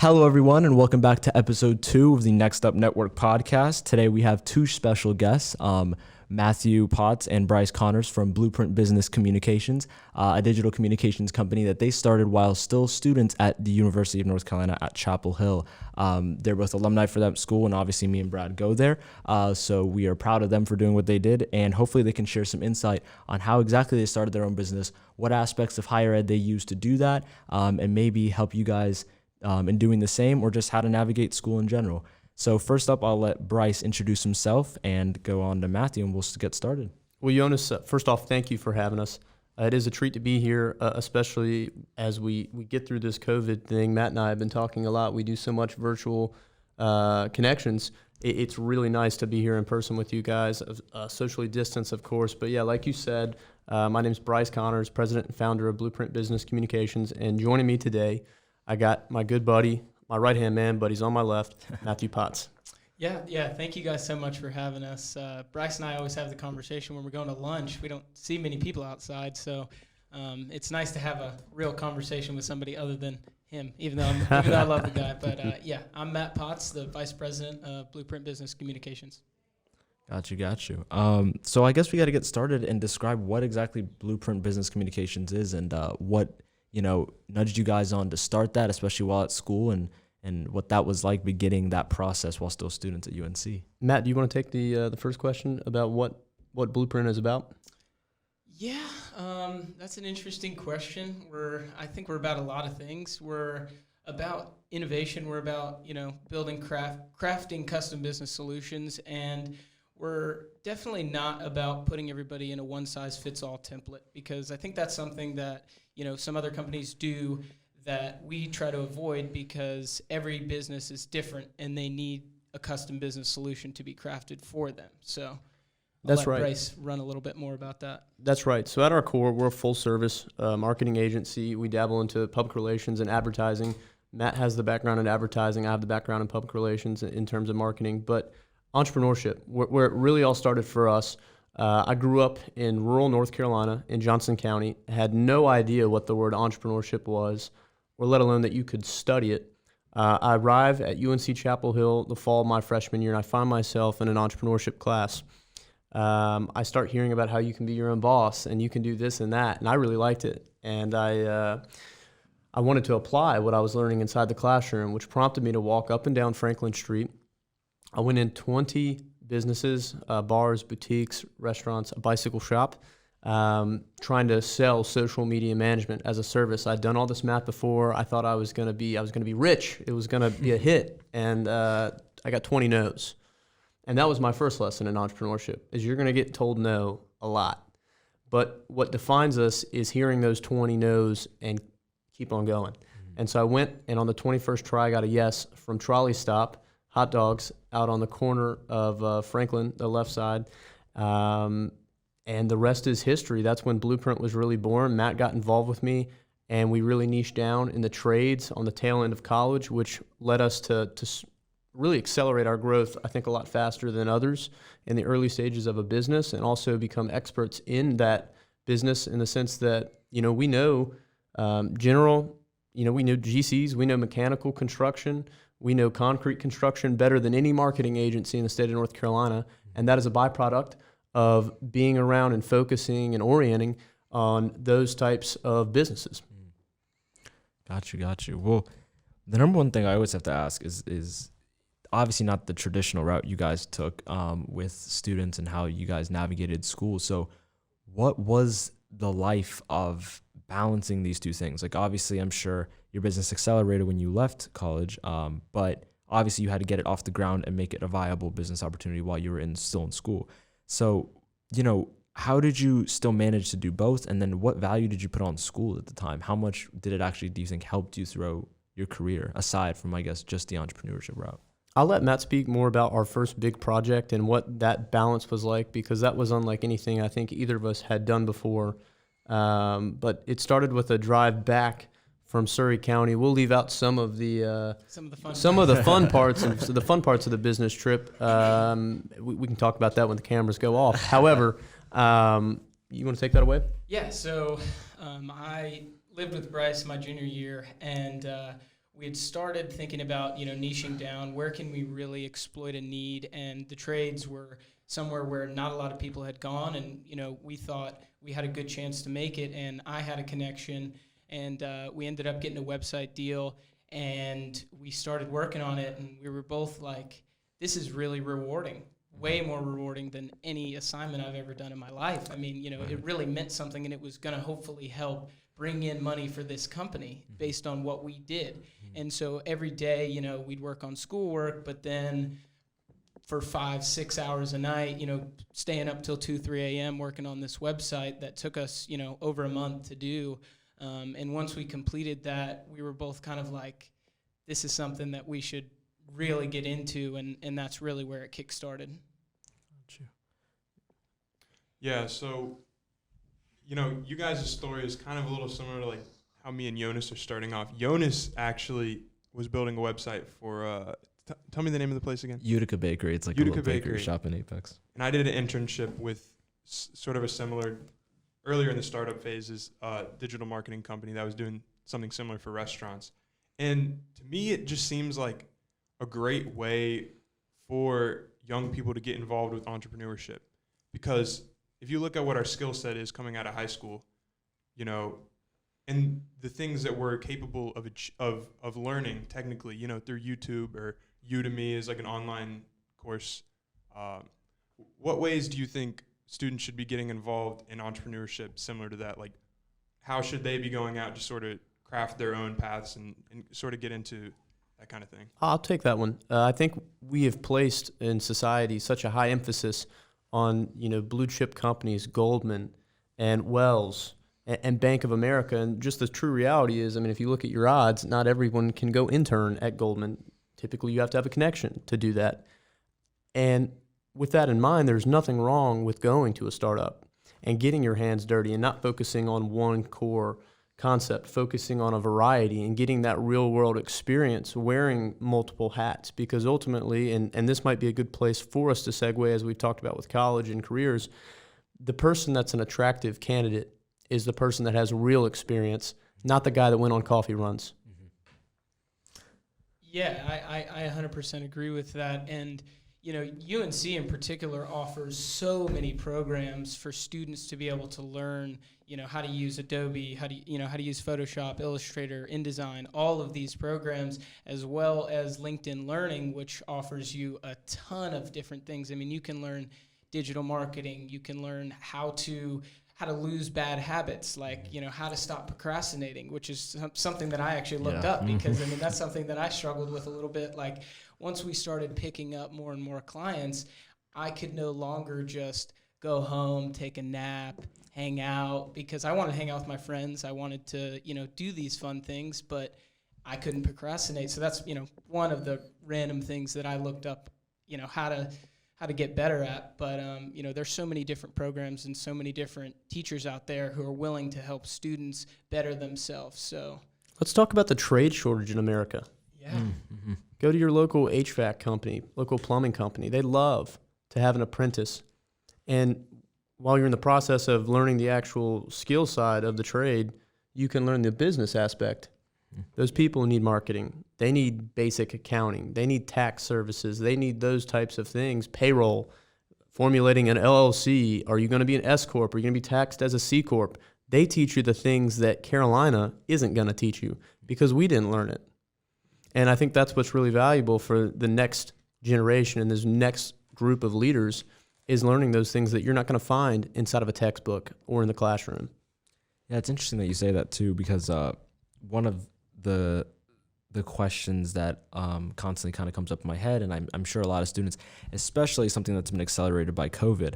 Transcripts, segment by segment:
Hello, everyone, and welcome back to episode 2 of the NextUp Network podcast. Today, we have two special guests, Matthew Potts and Brice Connors from Blueprint Business Communications, a digital communications company that they started while still students at the University of North Carolina at Chapel Hill. They're both alumni for that school, and obviously me and Brad go there. So we are proud of them for doing what they did, and hopefully they can share some insight on how exactly they started their own business, what aspects of higher ed they use to do that, and maybe help you guys in doing the same, or just how to navigate school in general. So first up, I'll let Brice introduce himself and go on to Matthew, and we'll get started. Well, Jonas, first off, thank you for having us. It is a treat to be here, especially as we get through this COVID thing. Matt and I have been talking a lot. We do so much virtual connections. It's really nice to be here in person with you guys, socially distanced, of course. But yeah, like you said, my name is Brice Connors, president and founder of Blueprint Business Communications, and joining me today, I got my good buddy, my right-hand man, but he's on my left, Matthew Potts. Yeah. Thank you guys so much for having us. Brice and I always have the conversation when we're going to lunch. We don't see many people outside, so it's nice to have a real conversation with somebody other than him, even though I love the guy. But yeah, I'm Matt Potts, the vice president of Blueprint Business Communications. Got you. So I guess we got to get started and describe what exactly Blueprint Business Communications is, and what nudged you guys on to start that, especially while at school, and what that was like beginning that process while still students at UNC. Matt, do you want to take the first question about what Blueprint is about? Yeah, that's an interesting question. I think we're about a lot of things. We're about innovation. We're about, building crafting custom business solutions, and we're definitely not about putting everybody in a one-size-fits-all template, because I think that's something that, some other companies do that we try to avoid, because every business is different and they need a custom business solution to be crafted for them. So that's let right. Brice run a little bit more about that. That's right. So at our core, we're a full-service marketing agency. We dabble into public relations and advertising. Matt has the background in advertising. I have the background in public relations in terms of marketing. But entrepreneurship, where it really all started for us, I grew up in rural North Carolina in Johnson County, had no idea what the word entrepreneurship was, or let alone that you could study it. I arrive at UNC Chapel Hill the fall of my freshman year, and I find myself in an entrepreneurship class. I start hearing about how you can be your own boss and you can do this and that, and I really liked it. And I wanted to apply what I was learning inside the classroom, which prompted me to walk up and down Franklin Street. I went in 20 businesses, bars, boutiques, restaurants, a bicycle shop, trying to sell social media management as a service. I'd done all this math before. I thought I was going to be rich. It was going to be a hit. And I got 20 no's. And that was my first lesson in entrepreneurship, is you're going to get told no a lot. But what defines us is hearing those 20 no's and keep on going. Mm-hmm. And so I went, and on the 21st try, I got a yes from Trolley Stop, hot dogs out on the corner of Franklin, the left side. And the rest is history. That's when Blueprint was really born. Matt got involved with me, and we really niched down in the trades on the tail end of college, which led us to really accelerate our growth, I think, a lot faster than others in the early stages of a business, and also become experts in that business in the sense that, we know we know GCs, we know mechanical construction, we know concrete construction better than any marketing agency in the state of North Carolina, and that is a byproduct of being around and focusing and orienting on those types of businesses. Got you. Well, the number one thing I always have to ask is obviously not the traditional route you guys took with students and how you guys navigated school. So what was the life of balancing these two things? Like, obviously, I'm sure your business accelerated when you left college, but obviously you had to get it off the ground and make it a viable business opportunity while you were still in school. So, how did you still manage to do both? And then what value did you put on school at the time? How much did it actually, do you think, helped you throughout your career, aside from, I guess, just the entrepreneurship route? I'll let Matt speak more about our first big project and what that balance was like, because that was unlike anything I think either of us had done before. But it started with a drive back from Surrey County. We'll leave out some of the fun parts of the business trip. We can talk about that when the cameras go off. However, you want to take that away? Yeah. So I lived with Brice my junior year, and we had started thinking about, niching down, where can we really exploit a need, and the trades were somewhere where not a lot of people had gone, and, we thought we had a good chance to make it, and I had a connection, and we ended up getting a website deal, and we started working on it, and we were both like, this is really rewarding, way more rewarding than any assignment I've ever done in my life. I mean, it really meant something, and it was going to hopefully help bring in money for this company based on what we did. And so every day, we'd work on schoolwork, but then for 5-6 hours a night, staying up till 2-3 a.m. working on this website that took us, over a month to do. And once we completed that, we were both kind of like, this is something that we should really get into, and that's really where it kick-started. Yeah, so, you guys' story is kind of a little similar to like how me and Jonas are starting off. Jonas actually was building a website for, tell me the name of the place again. Utica Bakery. It's like Utica a little bakery Bakery shop in Apex. And I did an internship with sort of a similar, earlier in the startup phases, digital marketing company that was doing something similar for restaurants. And to me, it just seems like a great way for young people to get involved with entrepreneurship. Because if you look at what our skill set is coming out of high school, and the things that we're capable of learning technically, through YouTube or Udemy is like an online course. What ways do you think students should be getting involved in entrepreneurship similar to that? Like, how should they be going out to sort of craft their own paths and sort of get into that kind of thing? I'll take that one. I think we have placed in society such a high emphasis on, blue chip companies, Goldman and Wells and Bank of America. And just the true reality is, if you look at your odds, not everyone can go intern at Goldman. Typically, you have to have a connection to do that. And with that in mind, there's nothing wrong with going to a startup and getting your hands dirty and not focusing on one core concept, focusing on a variety and getting that real world experience wearing multiple hats. Because ultimately, and this might be a good place for us to segue as we've talked about with college and careers, the person that's an attractive candidate is the person that has real experience, not the guy that went on coffee runs. Yeah, I 100% agree with that. And, UNC in particular offers so many programs for students to be able to learn, how to use Adobe, how to use Photoshop, Illustrator, InDesign, all of these programs, as well as LinkedIn Learning, which offers you a ton of different things. You can learn digital marketing, you can learn how to lose bad habits, like, how to stop procrastinating, which is something that I actually looked up because, that's something that I struggled with a little bit. Like, once we started picking up more and more clients, I could no longer just go home, take a nap, hang out, because I wanted to hang out with my friends. I wanted to, do these fun things, but I couldn't procrastinate. So that's, one of the random things that I looked up, how to get better at. But, there's so many different programs and so many different teachers out there who are willing to help students better themselves. So let's talk about the trade shortage in America. Yeah. Mm-hmm. Go to your local HVAC company, local plumbing company. They love to have an apprentice. And while you're in the process of learning the actual skill side of the trade, you can learn the business aspect. Those people need marketing. They need basic accounting. They need tax services. They need those types of things. Payroll, formulating an LLC. Are you going to be an S Corp? Are you going to be taxed as a C Corp? They teach you the things that Carolina isn't going to teach you because we didn't learn it. And I think that's what's really valuable for the next generation and this next group of leaders is learning those things that you're not going to find inside of a textbook or in the classroom. Yeah, it's interesting that you say that too, because one of the questions that constantly kind of comes up in my head, and I'm sure a lot of students, especially something that's been accelerated by COVID,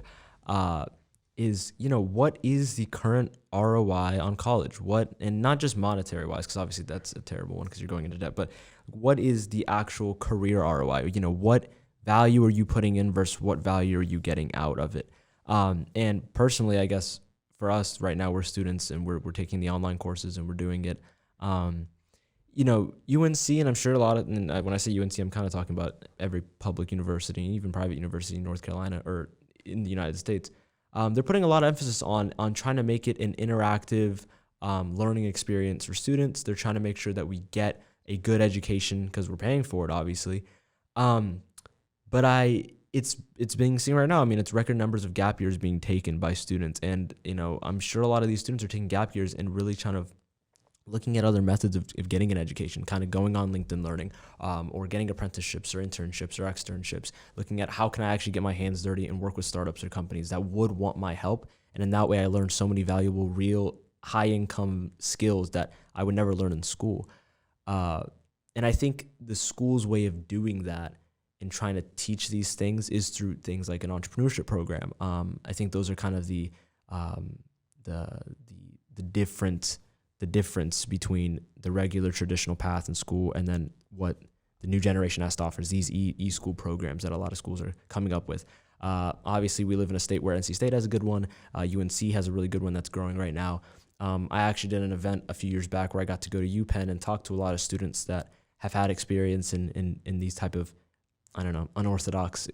is, what is the current ROI on college? And not just monetary wise, because obviously that's a terrible one because you're going into debt, but what is the actual career ROI? What value are you putting in versus what value are you getting out of it? And personally, I guess for us right now, we're students and we're taking the online courses and we're doing it. UNC, and I'm sure a lot of, and when I say UNC, I'm kind of talking about every public university, even private university in North Carolina or in the United States. They're putting a lot of emphasis on trying to make it an interactive learning experience for students. They're trying to make sure that we get a good education because we're paying for it, obviously. But it's being seen right now. I mean, it's record numbers of gap years being taken by students. And, I'm sure a lot of these students are taking gap years and really trying to looking at other methods of getting an education, kind of going on LinkedIn Learning, or getting apprenticeships or internships or externships, looking at how can I actually get my hands dirty and work with startups or companies that would want my help. And in that way, I learned so many valuable, real high-income skills that I would never learn in school. And I think the school's way of doing that and trying to teach these things is through things like an entrepreneurship program. I think those are kind of the difference between the regular traditional path in school and then what the new generation has to offer is these e-school programs that a lot of schools are coming up with. Obviously, we live in a state where NC State has a good one. UNC has a really good one that's growing right now. I actually did an event a few years back where I got to go to UPenn and talk to a lot of students that have had experience in these type of, unorthodox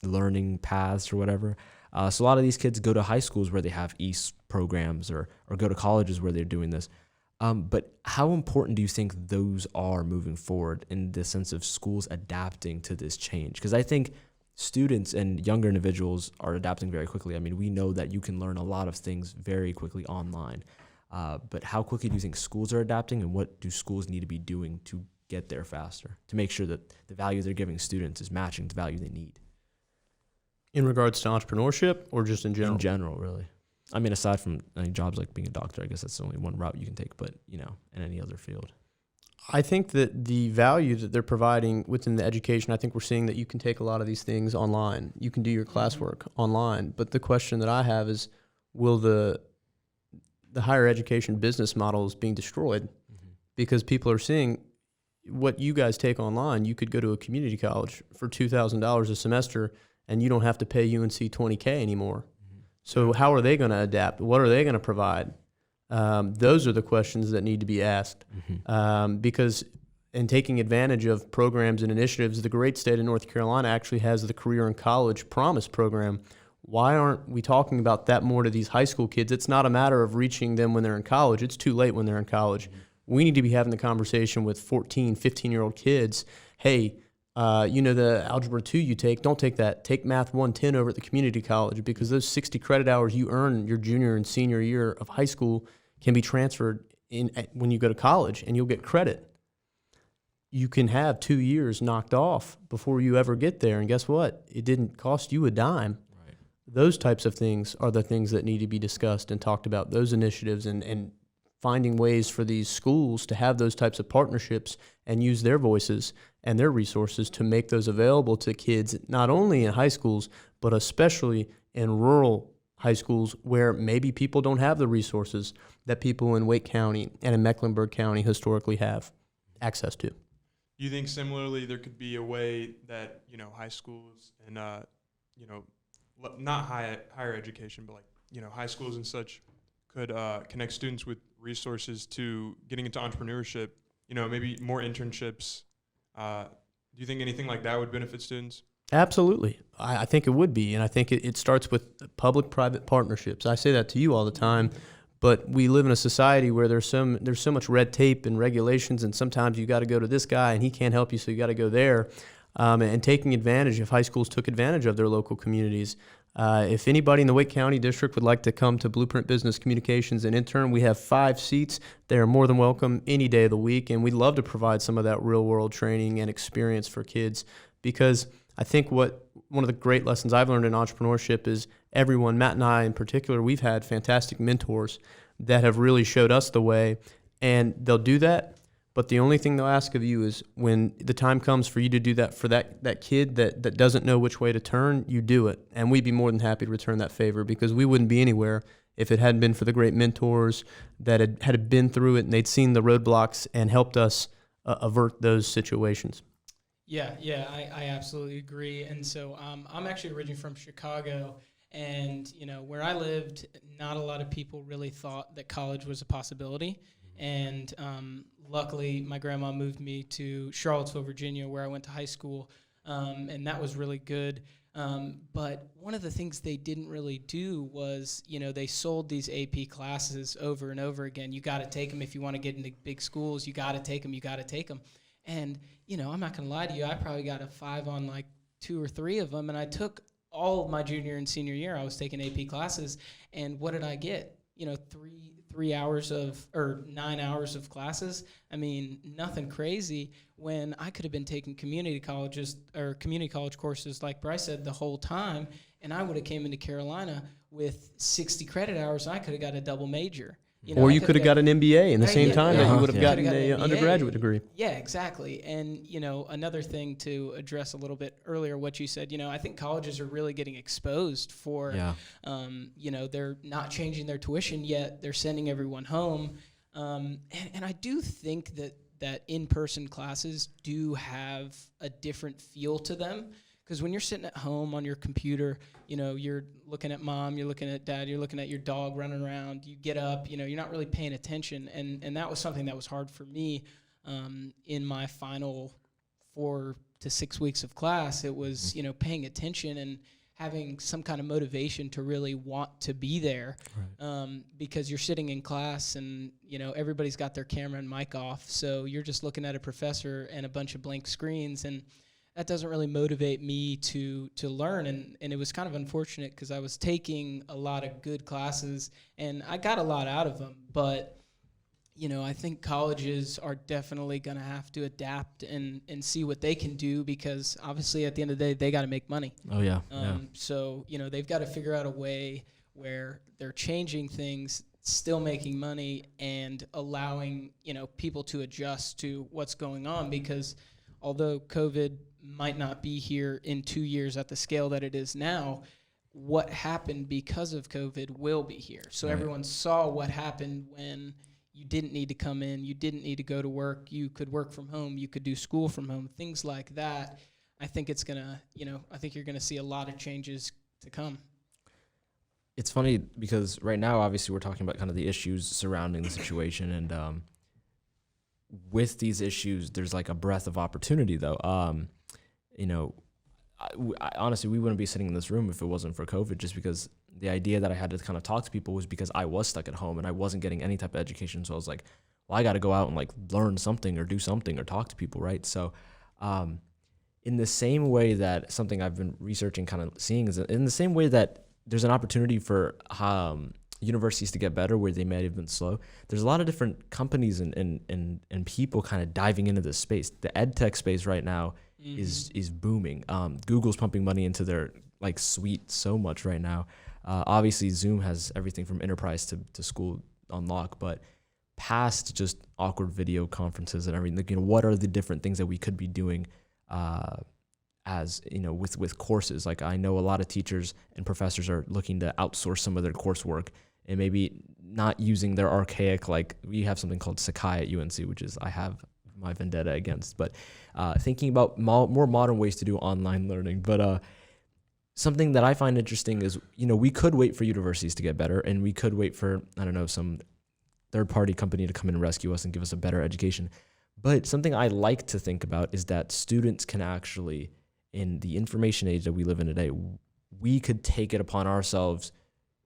learning paths or whatever. So a lot of these kids go to high schools where they have programs or go to colleges where they're doing this. But how important do you think those are moving forward in the sense of schools adapting to this change? Because I think students and younger individuals are adapting very quickly. I mean, we know that you can learn a lot of things very quickly online. But how quickly do you think schools are adapting, and what do schools need to be doing to get there faster, to make sure that the value they're giving students is matching the value they need? In regards to entrepreneurship or just in general? In general, really. I mean, aside from jobs like being a doctor, I guess that's the only one route you can take, but, in any other field. I think that the value that they're providing within the education, I think we're seeing that you can take a lot of these things online. You can do your classwork online. But the question that I have is, will the higher education business model is being destroyed? Because people are seeing what you guys take online. You could go to a community college for $2,000 a semester, and you don't have to pay UNC $20K anymore. So how are they going to adapt? What are they going to provide? Those are the questions that need to be asked. Because in taking advantage of programs and initiatives, the great state of North Carolina actually has the Career in College Promise program. Why aren't we talking about that more to these high school kids? It's not a matter of reaching them when they're in college. It's too late when they're in college. We need to be having the conversation with 14, 15-year-old kids. Hey, the Algebra 2 you take, don't take that. Take Math 110 over at the community college, because those 60 credit hours you earn your junior and senior year of high school can be transferred when you go to college, and you'll get credit. You can have 2 years knocked off before you ever get there, and guess what? It didn't cost you a dime. Right. Those types of things are the things that need to be discussed and talked about, those initiatives, and finding ways for these schools to have those types of partnerships and use their voices and their resources to make those available to kids, not only in high schools, but especially in rural high schools where maybe people don't have the resources that people in Wake County and in Mecklenburg County historically have access to. You think similarly there could be a way that, high schools and, not higher education, but high schools and such could connect students with resources to getting into entrepreneurship, maybe more internships? Do you think anything like that would benefit students? Absolutely. I think it would be, and I think it starts with public-private partnerships. I say that to you all the time, but we live in a society where there's so much red tape and regulations, and sometimes you got to go to this guy, and he can't help you, so you got to go there. And taking advantage, if high schools took advantage of their local communities. If anybody in the Wake County District would like to come to Blueprint Business Communications and intern, we have 5 seats. They are more than welcome any day of the week, and we'd love to provide some of that real-world training and experience for kids, because I think one of the great lessons I've learned in entrepreneurship is everyone, Matt and I in particular, we've had fantastic mentors that have really showed us the way, and they'll do that. But the only thing they'll ask of you is when the time comes for you to do that for that kid that doesn't know which way to turn, you do it. And we'd be more than happy to return that favor, because we wouldn't be anywhere if it hadn't been for the great mentors that had been through it, and they'd seen the roadblocks and helped us avert those situations. Yeah, I absolutely agree. And so I'm actually originally from Chicago, and where I lived, not a lot of people really thought that college was a possibility. And luckily, my grandma moved me to Charlottesville, Virginia, where I went to high school. and that was really good. But one of the things they didn't really do was, they sold these AP classes over and over again. You got to take them if you want to get into big schools. You got to take them. You got to take them. And, I'm not going to lie to you. I probably got a 5 on like 2 or 3 of them. And I took all of my junior and senior year. I was taking AP classes. And what did I get? 3 hours or 9 hours of classes. I mean, nothing crazy, when I could have been taking community college courses, like Brice said, the whole time, and I would have came into Carolina with 60 credit hours, and I could have got a double major. Or you could have got an MBA in the same time that you would have Yeah. gotten an undergraduate degree. Yeah, exactly. And, another thing to address a little bit earlier, what you said, I think colleges are really getting exposed for, they're not changing their tuition yet. They're sending everyone home. And I do think that in-person classes do have a different feel to them. Because when you're sitting at home on your computer, you're looking at mom, you're looking at dad, you're looking at your dog running around, you get up, you're not really paying attention. And that was something that was hard for me in my final 4 to 6 weeks of class. It was, paying attention and having some kind of motivation to really want to be there. Right. Because you're sitting in class and, everybody's got their camera and mic off. So you're just looking at a professor and a bunch of blank screens, and that doesn't really motivate me to learn. And it was kind of unfortunate because I was taking a lot of good classes and I got a lot out of them. But, I think colleges are definitely going to have to adapt and see what they can do, because obviously at the end of the day, they got to make money. Oh, yeah. So, they've got to figure out a way where they're changing things, still making money, and allowing, people to adjust to what's going on. Because although COVID might not be here in 2 years at the scale that it is now, what happened because of COVID will be here. So right. Everyone saw what happened when you didn't need to come in, you didn't need to go to work, you could work from home, you could do school from home, things like that. I think it's gonna, I think you're gonna see a lot of changes to come. It's funny because right now, obviously, we're talking about kind of the issues surrounding the situation, and with these issues, there's like a breadth of opportunity, though. I honestly, we wouldn't be sitting in this room if it wasn't for COVID, just because the idea that I had to kind of talk to people was because I was stuck at home and I wasn't getting any type of education. So I was like, well, I got to go out and like learn something or do something or talk to people, right? So in the same way that something I've been researching, kind of seeing, is in the same way that there's an opportunity for universities to get better where they may have been slow, there's a lot of different companies and people kind of diving into this space. The ed tech space right now is booming. Google's pumping money into their like suite so much right now. Obviously, Zoom has everything from enterprise to school on lock, but past just awkward video conferences and everything, what are the different things that we could be doing as with courses? Like, I know a lot of teachers and professors are looking to outsource some of their coursework and maybe not using their archaic, like we have something called Sakai at UNC, which is I have my vendetta against, but thinking about more modern ways to do online learning. But something that I find interesting is, we could wait for universities to get better, and we could wait for, some third-party company to come in and rescue us and give us a better education. But something I like to think about is that students can actually, in the information age that we live in today, we could take it upon ourselves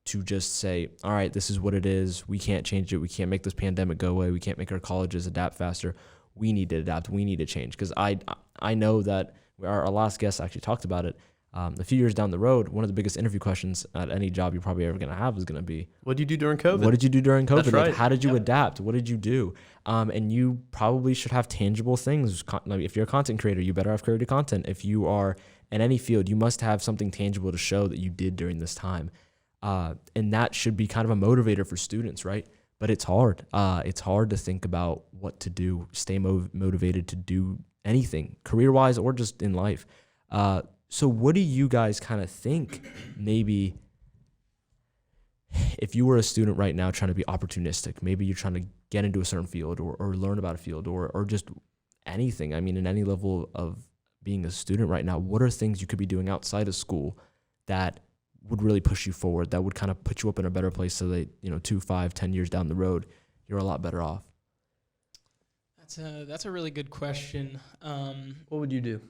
to just say, all right, this is what it is. We can't change it. We can't make this pandemic go away. We can't make our colleges adapt faster. We need to adapt. We need to change. Because I know that our last guest actually talked about it. A few years down the road, one of the biggest interview questions at any job you're probably ever going to have is going to be, what did you do during COVID? What did you do during COVID? That's right. Like, how did you adapt? What did you do? And you probably should have tangible things. Like, if you're a content creator, you better have created content. If you are in any field, you must have something tangible to show that you did during this time. And that should be kind of a motivator for students, right? But it's hard. It's hard to think about what to do, stay motivated to do anything, career-wise or just in life. So what do you guys kind of think, maybe if you were a student right now trying to be opportunistic, maybe you're trying to get into a certain field or learn about a field or just anything. I mean, in any level of being a student right now, what are things you could be doing outside of school that would really push you forward, that would kind of put you up in a better place so that, 2, 5, 10 years down the road, you're a lot better off? That's a really good question. What would you do?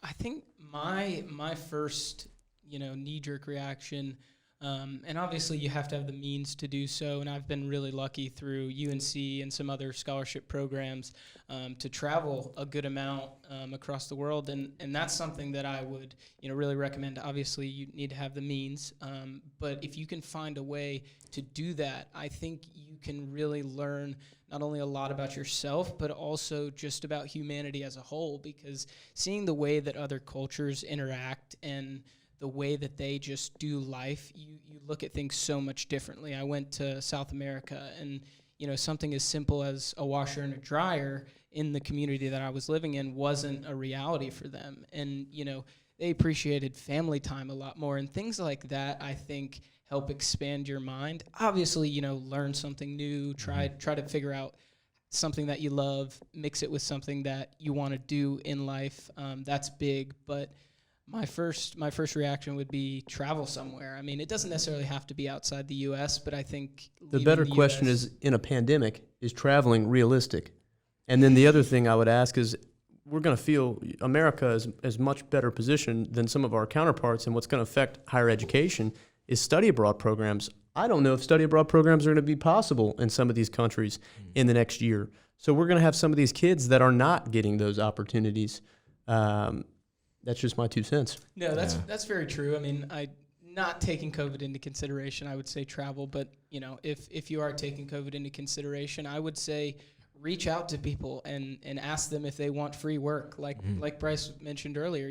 I think my first, knee-jerk reaction, and obviously you have to have the means to do so, and I've been really lucky through UNC and some other scholarship programs to travel a good amount across the world, and that's something that I would really recommend. Obviously, you need to have the means, but if you can find a way to do that, I think you can really learn not only a lot about yourself, but also just about humanity as a whole, because seeing the way that other cultures interact and the way that they just do life, you look at things so much differently. I went to South America, and something as simple as a washer and a dryer in the community that I was living in wasn't a reality for them. And they appreciated family time a lot more, and things like that, I think, help expand your mind. Obviously, learn something new, try to figure out something that you love, mix it with something that you want to do in life. That's big, but my first reaction would be travel somewhere. I mean, it doesn't necessarily have to be outside the U.S., but I think the better question is, in a pandemic, is traveling realistic? And then the other thing I would ask is, we're going to feel America is much better positioned than some of our counterparts, and what's going to affect higher education is study abroad programs. I don't know if study abroad programs are going to be possible in some of these countries in the next year. So we're going to have some of these kids that are not getting those opportunities. That's just my 2 cents. No, that's very true. I mean, not taking COVID into consideration, I would say travel. But if you are taking COVID into consideration, I would say reach out to people and ask them if they want free work. Like Brice mentioned earlier,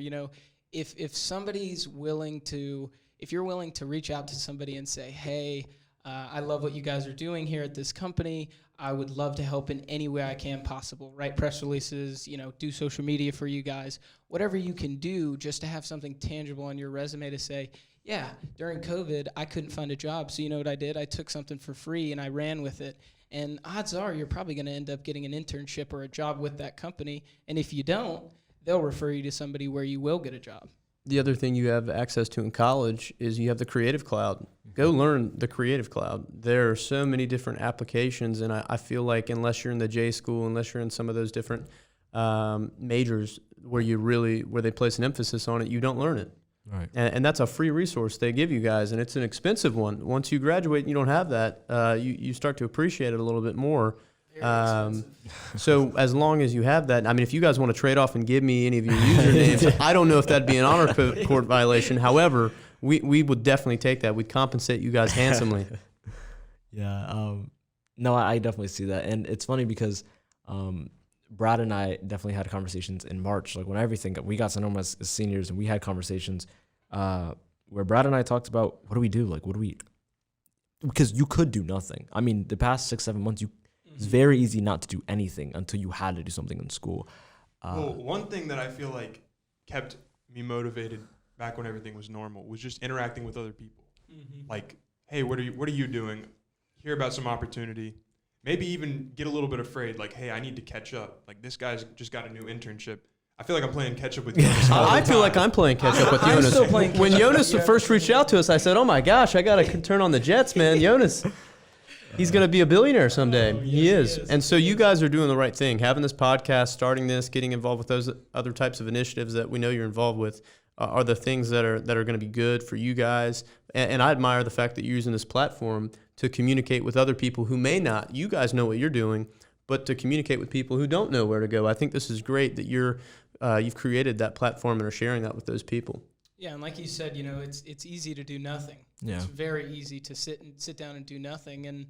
if somebody's willing to, if you're willing to reach out to somebody and say, hey, I love what you guys are doing here at this company. I would love to help in any way I can possible. Write press releases, do social media for you guys. Whatever you can do just to have something tangible on your resume to say, yeah, during COVID, I couldn't find a job. So you know what I did? I took something for free and I ran with it. And odds are you're probably going to end up getting an internship or a job with that company. And if you don't, they'll refer you to somebody where you will get a job. The other thing you have access to in college is you have the Creative Cloud. Go learn the Creative Cloud. There are so many different applications, and I feel like unless you're in the J school, unless you're in some of those different majors where they place an emphasis on it, you don't learn it. Right. And that's a free resource they give you guys, and it's an expensive one. Once you graduate and you don't have that, you start to appreciate it a little bit more. So as long as you have that, I mean, if you guys want to trade off and give me any of your usernames, I don't know if that'd be an honor court violation. However, we would definitely take that. We'd compensate you guys handsomely. Yeah. No, I definitely see that. And it's funny because Brad and I definitely had conversations in March. Like when we got to know him as seniors, and we had conversations where Brad and I talked about, what do we do? Like, because you could do nothing. I mean, the past 6-7 months, it's very easy not to do anything until you had to do something in school. Well, one thing that I feel like kept me motivated back when everything was normal was just interacting with other people. Mm-hmm. Like, hey, what are you doing? Hear about some opportunity. Maybe even get a little bit afraid. Like, hey, I need to catch up. Like, this guy's just got a new internship. I feel like I'm playing catch up with Jonas. I feel like I'm playing catch up with Jonas. I'm still playing catch when up. Jonas first reached out to us, I said, "Oh my gosh, I got to turn on the Jets, man." Jonas. He's going to be a billionaire someday. Yes, he is. is. And so you guys are doing the right thing. Having this podcast, starting this, getting involved with those other types of initiatives that we know you're involved with are the things that are going to be good for you guys. And I admire the fact that you're using this platform to communicate with other people who may not. You guys know what you're doing, but to communicate with people who don't know where to go. I think this is great that you've created that platform and are sharing that with those people. Yeah, and like you said, it's easy to do nothing. Yeah. It's very easy to sit down and do nothing, and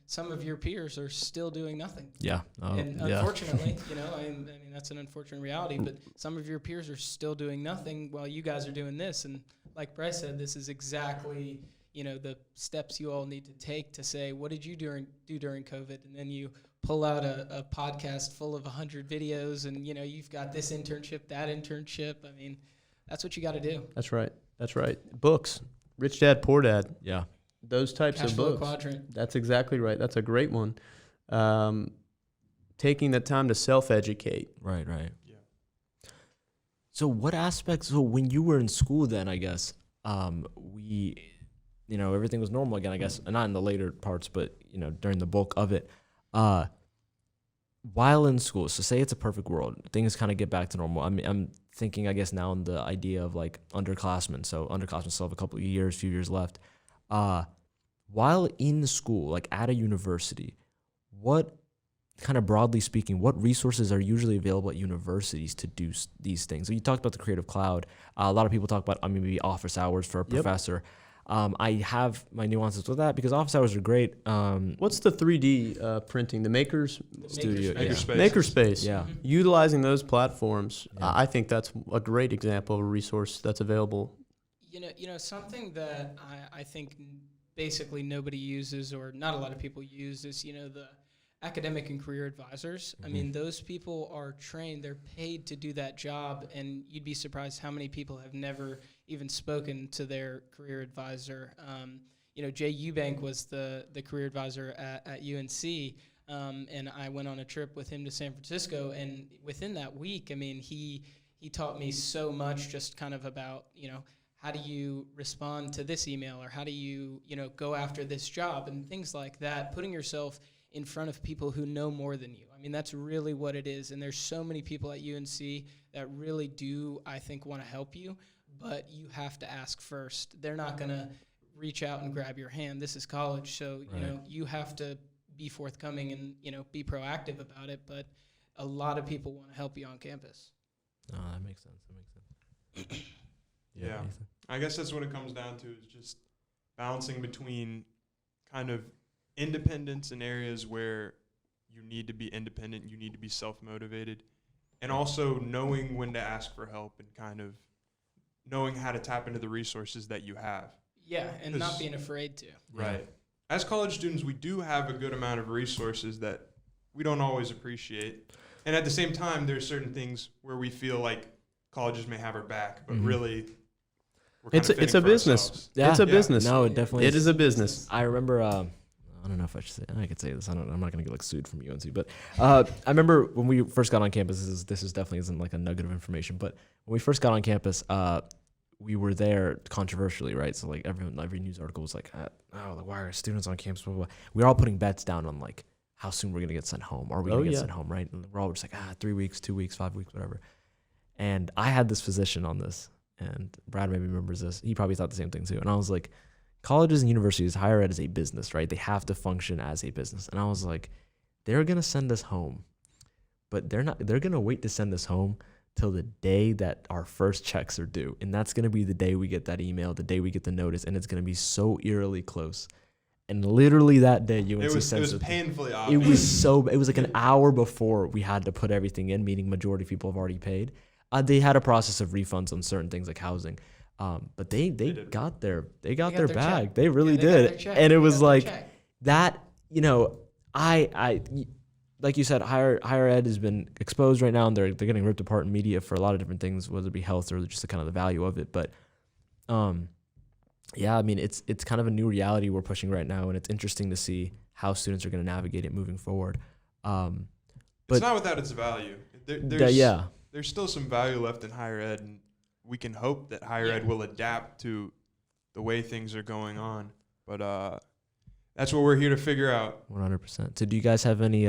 some of your peers are still doing nothing. Yeah. And unfortunately, I mean that's an unfortunate reality, but some of your peers are still doing nothing while you guys are doing this. And like Brice said, this is exactly the steps you all need to take to say, what did you do during COVID? And then you pull out a podcast full of 100 videos, and you've got this internship, that internship. I mean, that's what you got to do. That's right. Books. Rich Dad, Poor Dad. Yeah. Those types Cash of flow books. quadrant. That's exactly right. That's a great one. Taking the time to self-educate. Right. Yeah. So what aspects, so when you were in school then, I guess, everything was normal again, I guess, not in the later parts, but, during the bulk of it. while in school, so say it's a perfect world, things kind of get back to normal. I'm thinking, I guess, now in the idea of like underclassmen. So underclassmen still have a couple of years, few years left. While in school, like at a university, what kind of broadly speaking, what resources are usually available at universities to do these things? So you talked about the Creative Cloud. A lot of people talk about, maybe office hours for a professor. I have my nuances with that because office hours are great. What's the 3D printing? The Makers Studio, Makerspace. Yeah. Utilizing those platforms, I think that's a great example of a resource that's available. You know, something that I think basically nobody uses, or not a lot of people use, is, the academic and career advisors. I mean, those people are trained, they're paid to do that job, and you'd be surprised how many people have never even spoken to their career advisor. Jay Eubank was the career advisor at UNC, and I went on a trip with him to San Francisco, and within that week, I mean, he taught me so much just kind of about, how do you respond to this email, or how do you, go after this job, and things like that, putting yourself in front of people who know more than you. I mean, that's really what it is. And there's so many people at UNC that really do, I think, want to help you, but you have to ask first. They're not going to reach out and grab your hand. This is college, so, you have to be forthcoming and, be proactive about it. But a lot of people want to help you on campus. Oh, that makes sense. Yeah. I guess that's what it comes down to, is just balancing between kind of independence in areas where you need to be independent, you need to be self-motivated, and also knowing when to ask for help and kind of knowing how to tap into the resources that you have. Yeah, and not being afraid to. Right. As college students, we do have a good amount of resources that we don't always appreciate. And at the same time, there's certain things where we feel like colleges may have our back, but really we're kind of It's a business. Yeah. It's a business. No, it definitely It is a business. I remember, I don't know if I should say, I could say this. I'm not going to get like sued from UNC, but I remember when we first got on campus, this definitely isn't like a nugget of information, but when we first got on campus, we were there controversially, right? So like every news article was like, why are students on campus? Blah, blah, blah. We were all putting bets down on like how soon we're going to get sent home. Are we going to get sent home, right? And we're all just like, 3 weeks, 2 weeks, 5 weeks, whatever. And I had this position on this, and Brad maybe remembers this. He probably thought the same thing too. And I was like, colleges and universities, higher ed is a business, right? They have to function as a business. And I was like, they're going to send us home, but they're going to wait to send us home till the day that our first checks are due. And that's going to be the day we get that email, the day we get the notice. And it's going to be so eerily close. And literally that day, UNC sent us. It was painfully obvious. It was like an hour before we had to put everything in, meaning majority of people have already paid. They had a process of refunds on certain things like housing. But they got their bag. Check. They really did. And it was like that, I like you said, higher ed has been exposed right now, and they're getting ripped apart in media for a lot of different things, whether it be health or just the kind of the value of it. But I mean, it's kind of a new reality we're pushing right now, and it's interesting to see how students are going to navigate it moving forward. But it's not without its value. There's still some value left in higher ed, and we can hope that higher ed will adapt to the way things are going on. But that's what we're here to figure out. 100%. So do you guys have any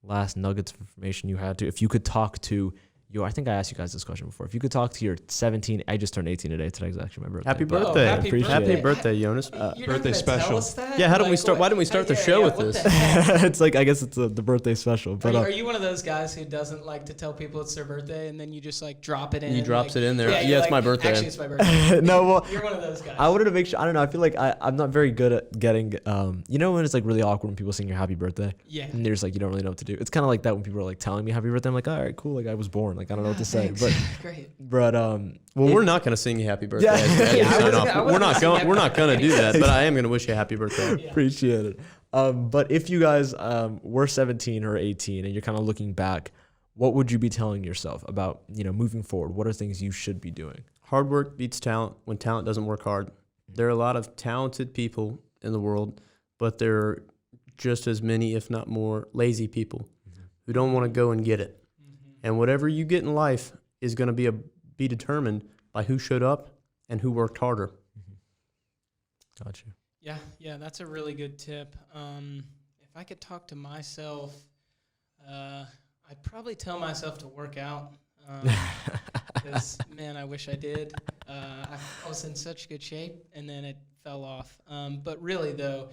last nuggets of information you had to? If you could talk to I think I asked you guys this question before. If you could talk to your 17, I just turned 18 today. Today's actually my birthday. Happy birthday. Happy birthday, Jonas. Birthday special. Yeah, why didn't we start the show with this? It's like, I guess it's the birthday special. But are you one of those guys who doesn't like to tell people it's their birthay and then you just like drop it in? He drops it in there. Yeah, it's my birthday. Actually, it's my birthday. No, well, you're one of those guys. I wanted to make sure. I don't know. I feel like I'm not very good at getting, when it's like really awkward when people sing your happy birthday? Yeah. And you're just like, you don't really know what to do. It's kind of like that when people are like telling me happy birthday. I'm like, all right, cool. Like I was born. Like I don't know what to say. But great. But well, we're not going to sing you happy birthday. Yeah. We're not going to do that. But I am going to wish you a happy birthday. Yeah. Appreciate it. But if you guys were 17 or 18 and you're kind of looking back, what would you be telling yourself about moving forward? What are things you should be doing? Hard work beats talent when talent doesn't work hard. There are a lot of talented people in the world, but there are just as many, if not more, lazy people who don't want to go and get it. And whatever you get in life is going to be determined by who showed up and who worked harder. Got you. Yeah, that's a really good tip. If I could talk to myself I'd probably tell myself to work out. Because, man, I wish I did. I was in such good shape, and then it fell off. But really, though,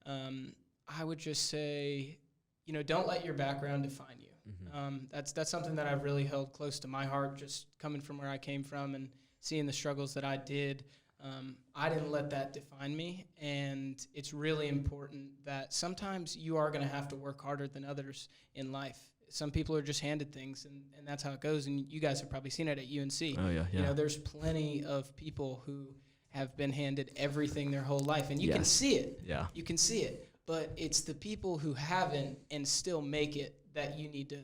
I would just say, don't let your background define you. That's something that I've really held close to my heart, just coming from where I came from and seeing the struggles that I did. I didn't let that define me, and it's really important that sometimes you are going to have to work harder than others in life. Some people are just handed things, and that's how it goes, and you guys have probably seen it at UNC. Oh, yeah. There's plenty of people who have been handed everything their whole life, and you can see it. Yeah. You can see it, but it's the people who haven't and still make it that you need to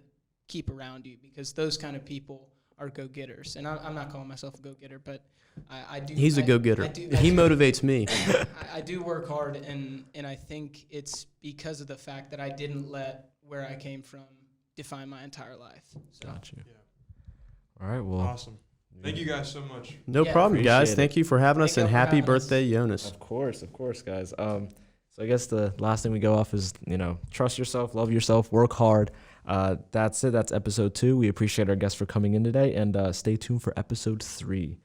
keep around you, because those kind of people are go-getters. And I'm not calling myself a go-getter, but I do. He's a go-getter. He motivates me. I do work hard, and I think it's because of the fact that I didn't let where I came from define my entire life. So. Got you. Yeah. All right. Well. Awesome. Thank you guys so much. No problem, guys. Thank you for having us, and happy birthday, Jonas. Of course, guys. So I guess the last thing we go off is, trust yourself, love yourself, work hard. That's it. That's episode 2. We appreciate our guests for coming in today, and stay tuned for episode 3.